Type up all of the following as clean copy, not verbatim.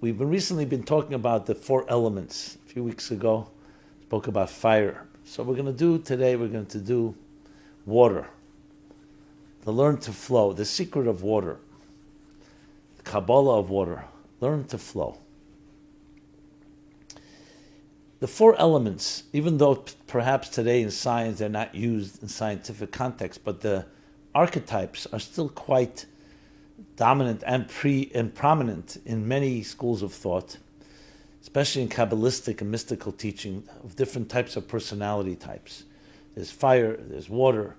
We've recently been talking about the four elements. A few weeks ago, spoke about fire. So we're going to do water. To learn to flow, the secret of water, the Kabbalah of water, learn to flow. The four elements, even though perhaps today in science they're not used in scientific context, but the archetypes are still quite dominant and prominent in many schools of thought, especially in Kabbalistic and mystical teaching of different types of personality types. There's fire, there's water,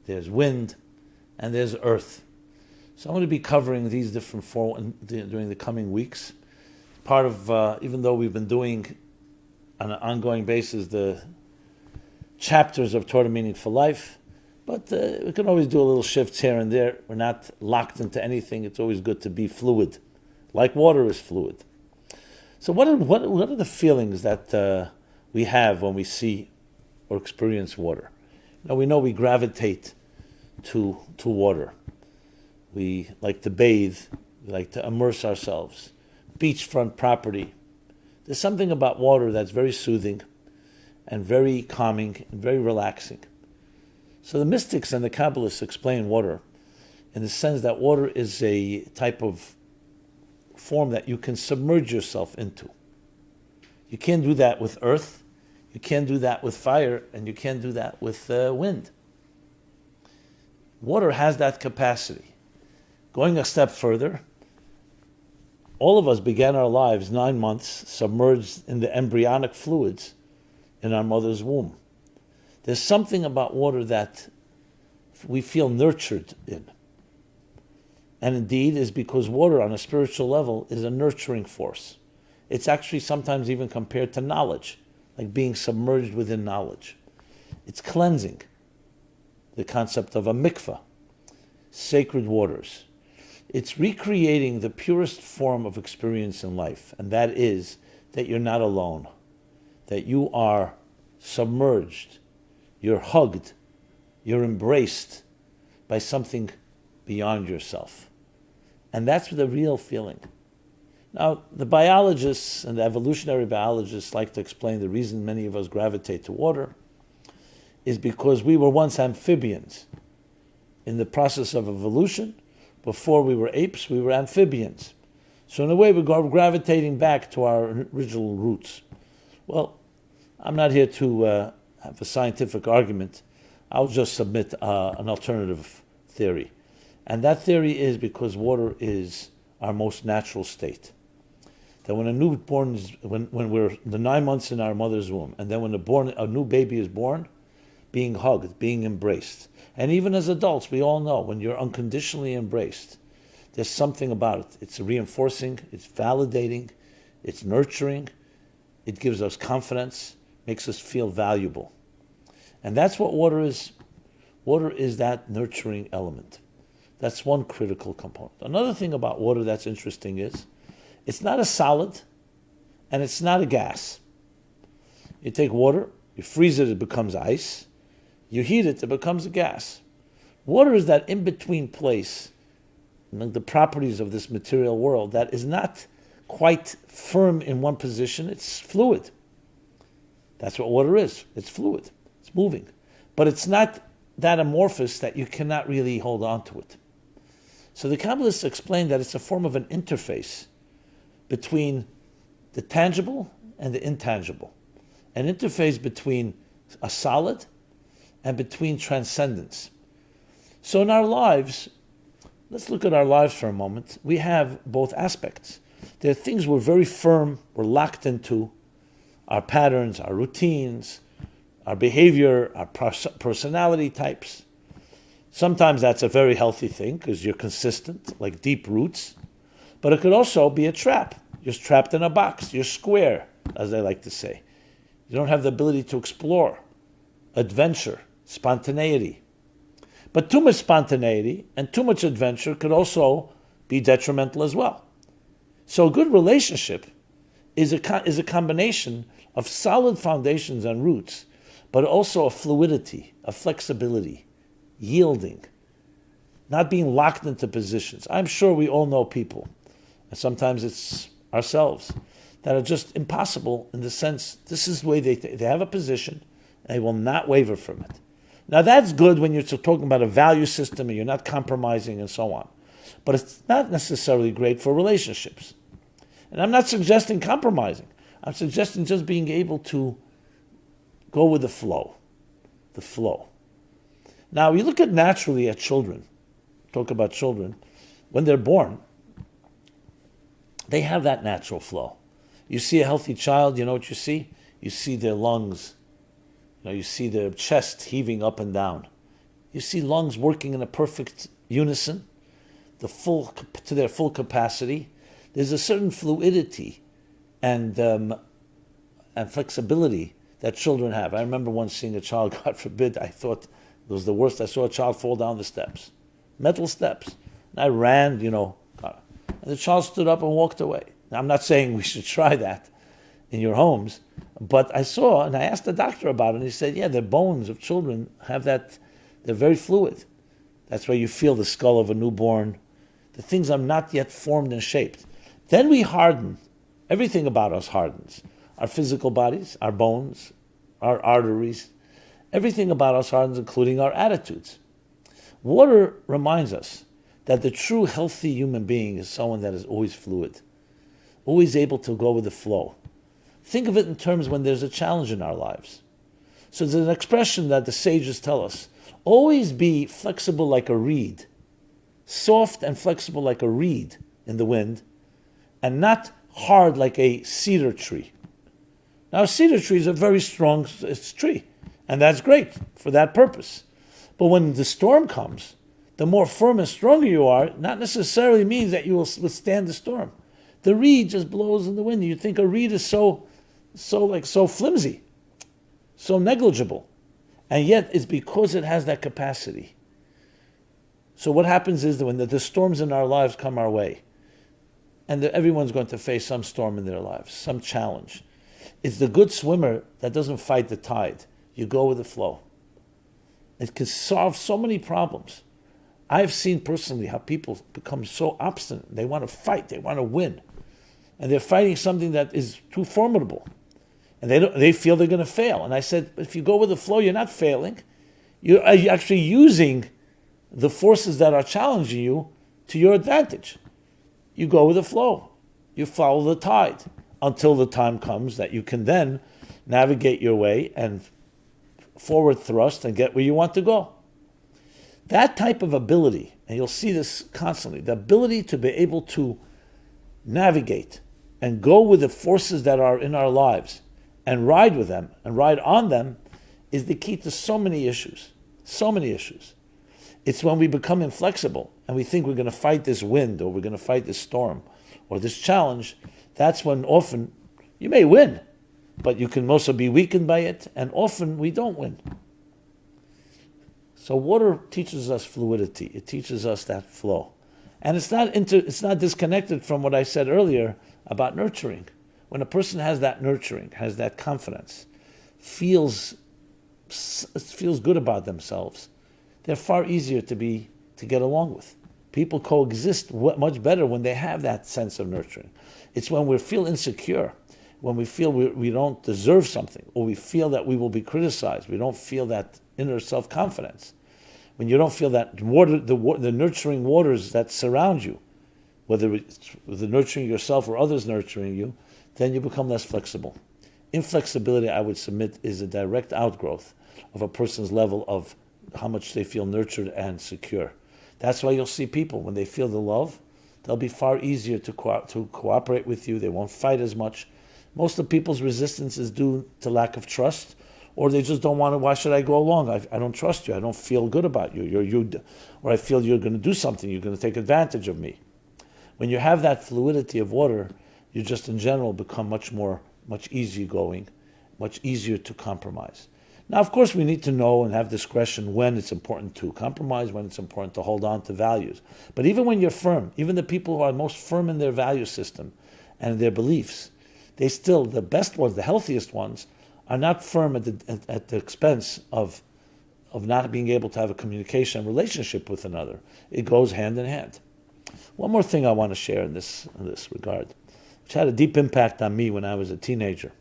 there's wind, and there's earth. So I'm going to be covering these different four during the coming weeks. Part of, even though we've been doing on an ongoing basis the chapters of Torah Meaning for Life, but we can always do a little shifts here and there. We're not locked into anything. It's always good to be fluid, like water is fluid. So what are the feelings that we have when we see or experience water? Now we know we gravitate to water. We like to bathe. We like to immerse ourselves. Beachfront property. There's something about water that's very soothing and very calming and very relaxing. So the mystics and the Kabbalists explain water in the sense that water is a type of form that you can submerge yourself into. You can't do that with earth, you can't do that with fire, and you can't do that with wind. Water has that capacity. Going a step further, all of us began our lives 9 months submerged in the embryonic fluids in our mother's womb. There's something about water that we feel nurtured in. And indeed is because water on a spiritual level is a nurturing force. It's actually sometimes even compared to knowledge, like being submerged within knowledge. It's cleansing. The concept of a mikvah, sacred waters. It's recreating the purest form of experience in life, and that is that you're not alone, that you are submerged, you're hugged, you're embraced by something beyond yourself. And that's the real feeling. Now, the biologists and the evolutionary biologists like to explain the reason many of us gravitate to water is because we were once amphibians. In the process of evolution, before we were apes, we were amphibians. So in a way, we're gravitating back to our original roots. Well, I'm not here to have a scientific argument. I'll just submit an alternative theory. And that theory is because water is our most natural state. That when a newborn is, when we're the 9 months in our mother's womb, and then when a new baby is born, being hugged, being embraced. And even as adults, we all know when you're unconditionally embraced, there's something about it. It's reinforcing, it's validating, it's nurturing, it gives us confidence, makes us feel valuable. And that's what water is. Water is that nurturing element. That's one critical component. Another thing about water that's interesting is it's not a solid and it's not a gas. You take water, you freeze it, it becomes ice. You heat it, it becomes a gas. Water is that in-between place among the properties of this material world that is not quite firm in one position. It's fluid. That's what water is. It's fluid. It's moving. But it's not that amorphous that you cannot really hold on to it. So the Kabbalists explain that it's a form of an interface between the tangible and the intangible. An interface between a solid and between transcendence. So in our lives, let's look at our lives for a moment. We have both aspects. There are things we're very firm, we're locked into, our patterns, our routines, our behavior, our personality types. Sometimes that's a very healthy thing because you're consistent, like deep roots. But it could also be a trap. You're trapped in a box. You're square, as they like to say. You don't have the ability to explore, adventure, spontaneity. But too much spontaneity and too much adventure could also be detrimental as well. So a good relationship is a combination of solid foundations and roots, but also a fluidity, a flexibility, yielding, not being locked into positions. I'm sure we all know people, and sometimes it's ourselves, that are just impossible in the sense, this is the way they have a position, and they will not waver from it. Now that's good when you're talking about a value system and you're not compromising and so on. But it's not necessarily great for relationships. And I'm not suggesting compromising. I'm suggesting just being able to go with the flow. The flow. Now, you look at naturally at children, talk about children, when they're born, they have that natural flow. You see a healthy child, you know what you see? You see their lungs. You see their chest heaving up and down. You see lungs working in a perfect unison, to their full capacity. There's a certain fluidity and flexibility that children have. I remember once seeing a child, God forbid, I thought it was the worst. I saw a child fall down the steps, metal steps. And I ran, and the child stood up and walked away. Now, I'm not saying we should try that in your homes, but I saw, and I asked the doctor about it, and he said, yeah, the bones of children have that, they're very fluid. That's where you feel the skull of a newborn. The things are not yet formed and shaped. Then we harden. Everything about us hardens. Our physical bodies, our bones, our arteries, everything about us hardens, including our attitudes. Water reminds us that the true healthy human being is someone that is always fluid, always able to go with the flow. Think of it in terms when there's a challenge in our lives. So there's an expression that the sages tell us, always be flexible like a reed, soft and flexible like a reed in the wind, and not hard like a cedar tree. Now, a cedar tree is a very strong tree, and that's great for that purpose. But when the storm comes, the more firm and stronger you are, not necessarily means that you will withstand the storm. The reed just blows in the wind. You think a reed is so flimsy, so negligible. And yet it's because it has that capacity. So what happens is that when the storms in our lives come our way, and everyone's going to face some storm in their lives, some challenge. It's the good swimmer that doesn't fight the tide. You go with the flow. It can solve so many problems. I've seen personally how people become so obstinate. They want to fight. They want to win. And they're fighting something that is too formidable. And they feel they're going to fail. And I said, if you go with the flow, you're not failing. You're actually using the forces that are challenging you to your advantage. You go with the flow. You follow the tide until the time comes that you can then navigate your way and forward thrust and get where you want to go. That type of ability, and you'll see this constantly, the ability to be able to navigate and go with the forces that are in our lives and ride with them and ride on them is the key to so many issues. So many issues. It's when we become inflexible and we think we're going to fight this wind or we're going to fight this storm or this challenge. That's when often you may win, but you can also be weakened by it, and often we don't win. So water teaches us fluidity. It teaches us that flow. And it's not disconnected from what I said earlier about nurturing. When a person has that nurturing, has that confidence, feels good about themselves, they're far easier to get along with. People coexist much better when they have that sense of nurturing. It's when we feel insecure, when we feel we don't deserve something, or we feel that we will be criticized. We don't feel that inner self-confidence. When you don't feel that water, the nurturing waters that surround you, whether it's the nurturing yourself or others nurturing you, then you become less flexible. Inflexibility, I would submit, is a direct outgrowth of a person's level of how much they feel nurtured and secure. That's why you'll see people, when they feel the love, they'll be far easier to cooperate with you. They won't fight as much. Most of people's resistance is due to lack of trust, or they just don't want to. Why should I go along? I don't trust you. I don't feel good about you. Or I feel you're going to do something. You're going to take advantage of me. When you have that fluidity of water, you just in general become much easygoing, much easier to compromise. Now, of course, we need to know and have discretion when it's important to compromise, when it's important to hold on to values. But even when you're firm, even the people who are most firm in their value system and their beliefs, the best ones, the healthiest ones, are not firm at the expense of not being able to have a communication relationship with another. It goes hand in hand. One more thing I want to share in this regard, which had a deep impact on me when I was a teenager.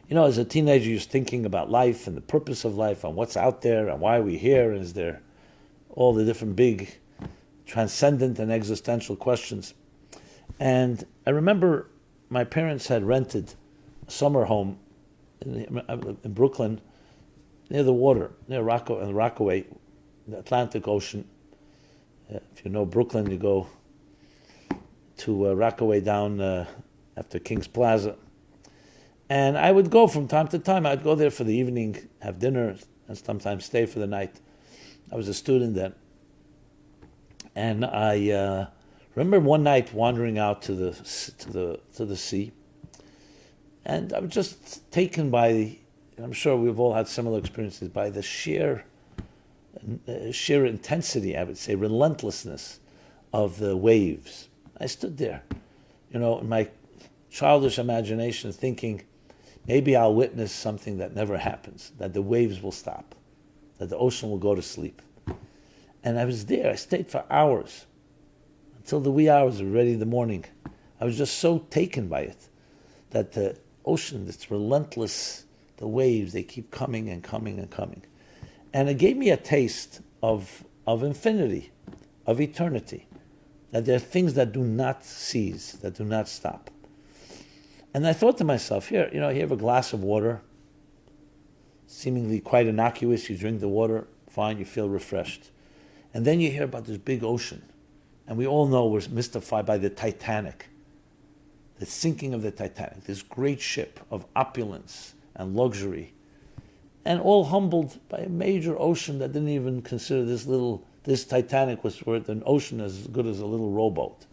You know, as a teenager, you're thinking about life and the purpose of life and what's out there and why we're here, and is there all the different big transcendent and existential questions. And I remember my parents had rented a summer home in Brooklyn, near the water, near Rockaway, the Atlantic Ocean. If you know Brooklyn, you go to Rockaway down after King's Plaza. And I would go from time to time. I'd go there for the evening, have dinner, and sometimes stay for the night. I was a student then. And I remember one night wandering out to the sea. And I was just taken by, and I'm sure we've all had similar experiences, by the sheer intensity, I would say, relentlessness of the waves. I stood there, you know, in my childish imagination thinking, maybe I'll witness something that never happens, that the waves will stop, that the ocean will go to sleep. And I was there. I stayed for hours, until the wee hours, already in the morning. I was just so taken by it, that the ocean, it's relentless, the waves, they keep coming and coming and coming. And it gave me a taste of infinity, of eternity, that there are things that do not cease, that do not stop. And I thought to myself, here, you have a glass of water, seemingly quite innocuous. You drink the water, fine, you feel refreshed. And then you hear about this big ocean. And we all know we're mystified by the Titanic, the sinking of the Titanic, this great ship of opulence and luxury, and all humbled by a major ocean that didn't even consider this Titanic was worth an ocean as good as a little rowboat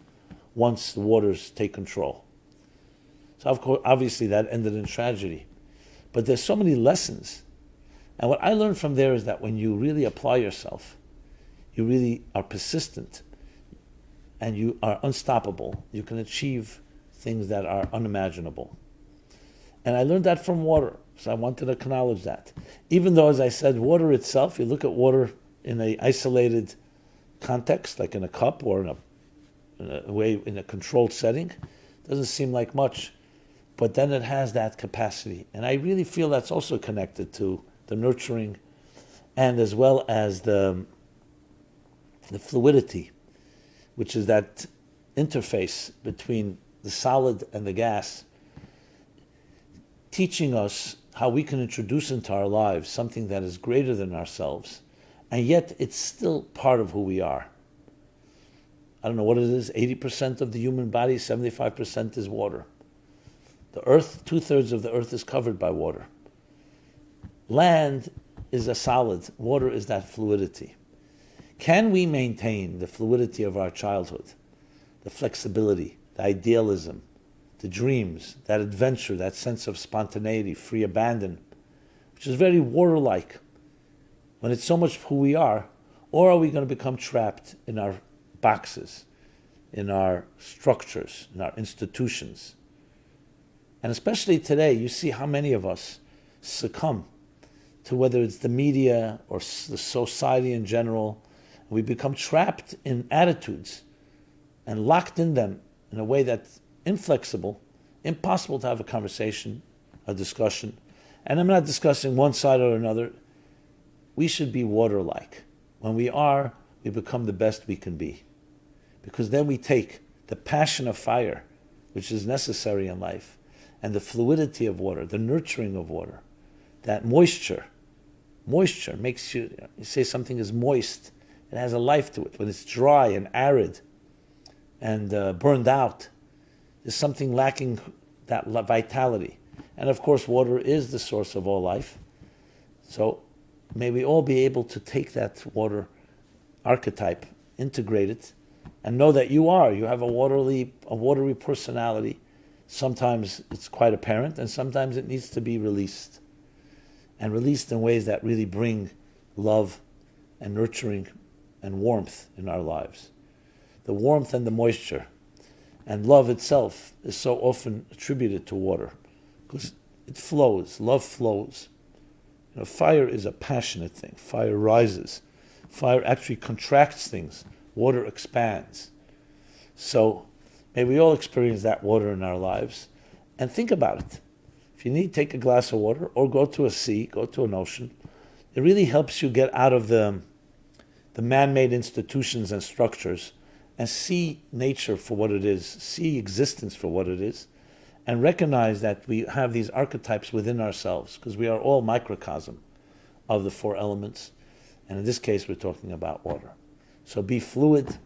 once the waters take control. So of course, obviously that ended in tragedy. But there's so many lessons. And what I learned from there is that when you really apply yourself, you really are persistent, and you are unstoppable, you can achieve things that are unimaginable. And I learned that from water, so I wanted to acknowledge that. Even though, as I said, water itself, you look at water in an isolated context, like in a cup or in a controlled setting, doesn't seem like much. But then it has that capacity. And I really feel that's also connected to the nurturing, and as well as the fluidity, which is that interface between the solid and the gas, teaching us how we can introduce into our lives something that is greater than ourselves, and yet it's still part of who we are. I don't know what it is, 80% of the human body, 75% is water. The earth, 2/3 of the earth is covered by water. Land is a solid, water is that fluidity. Can we maintain the fluidity of our childhood, the flexibility, the idealism, the dreams, that adventure, that sense of spontaneity, free abandon, which is very water-like, when it's so much who we are? Or are we going to become trapped in our boxes, in our structures, in our institutions? And especially today, you see how many of us succumb to whether it's the media or the society in general. We become trapped in attitudes and locked in them in a way that's inflexible, impossible to have a conversation, a discussion. And I'm not discussing one side or another. We should be water-like. When we are, we become the best we can be. Because then we take the passion of fire, which is necessary in life, and the fluidity of water, the nurturing of water, that moisture. Moisture makes you say something is moist, it has a life to it. When it's dry and arid and burned out, there's something lacking that vitality. And of course, water is the source of all life. So may we all be able to take that water archetype, integrate it, and know that you have a watery personality. Sometimes it's quite apparent, and sometimes it needs to be released. And released in ways that really bring love and nurturing and warmth in our lives. The warmth and the moisture. And love itself is so often attributed to water, because it flows, love flows. Fire is a passionate thing. Fire rises. Fire actually contracts things, Water expands. So may we all experience that water in our lives. And think about it. If you need, take a glass of water or go to a sea, go to an ocean. It really helps you get out of the man-made institutions and structures and see nature for what it is, see existence for what it is, and recognize that we have these archetypes within ourselves, because we are all microcosm of the four elements. And in this case, we're talking about water. So be fluid,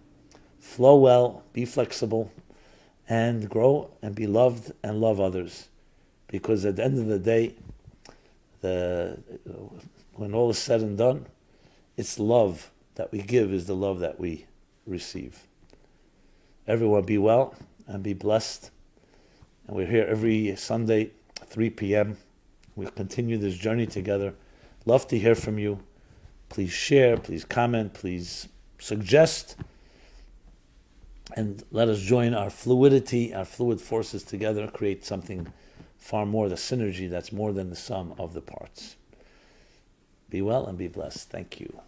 flow well, be flexible, and grow and be loved and love others. Because at the end of the day, when all is said and done, it's love that we give is the love that we receive. Everyone be well and be blessed. And we're here every Sunday, 3 p.m. We'll continue this journey together. Love to hear from you. Please share, please comment, please suggest. And let us join our fluidity, our fluid forces together, create something far more, the synergy that's more than the sum of the parts. Be well and be blessed. Thank you.